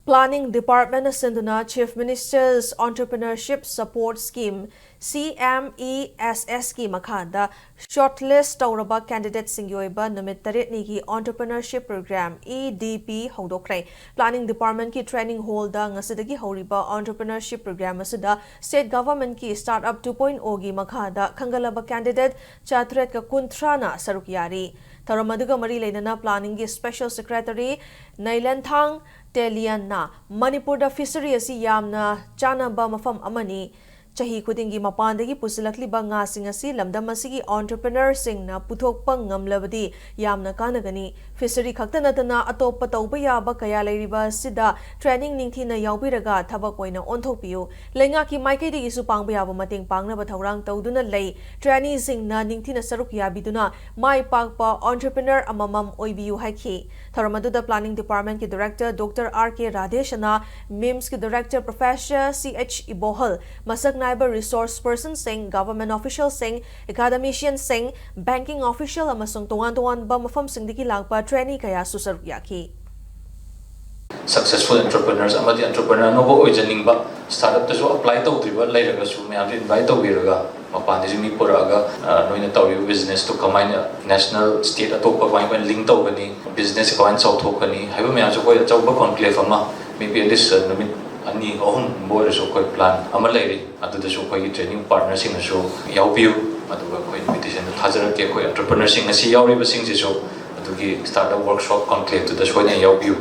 Planning Department Sinduna Chief Minister's Entrepreneurship Support Scheme CMESS ki makhada shortlist tauraba candidates singyoiba numit taret nigi Entrepreneurship Program EDP hodokre Planning Department ki training hall da ngasidagi horiba Entrepreneurship Program asida State Government ki Startup 2.0 gi makhada khangalaba candidate chatret ka kuntrana sarukyari Taramaduga Mari Lenana Planning ki Special Secretary Nailanthang Teliana Manipur da fishery asi yamna chanaba mafam amani Chahi Kudingi Mapandagi Pusilakli Banga Singasi Lamdam Masigi entrepreneur sing na puthok pang ngamlabadi yamna kanagani fishery khaktanatana atop patauba ba kaya leiriba sida training ningthina yaubiraga thabak oina onthokpiu lenga ki maike di isu pangba yaba mating pangna ba thaurang tawduna lei trainee sing na ningthina saruk yabiduna mai pakpa entrepreneur amamam oibiu haiki Tharamadu the Planning Department ki Director Dr. R.K. Radeshana MIMS ki Director Professor C.H. Ibohal Masak Naiba Resource Person Singh Government Official Singh Academician Singh Banking Official amasung tungan-tungan ba mafam singdiki lagpa trainee kaya susaruk yaki Successful entrepreneurs amadi entrepreneur no bo oijaning ba startup to so apply to triba lairaga su me am invite to wiraga mapan de mi poraga noina tawi business to combine national state atop ba link to gani business ko an south thokani haiba me ajo ko chawba conclave ama maybe this numit ani ohum bo so ko plan ama lairi adu de so ko training partner sing so yaubiu adu ko invitation thajara ke ko entrepreneur sing asi yauri ba sing so adu ki startup workshop conclave to the so ne yaubiu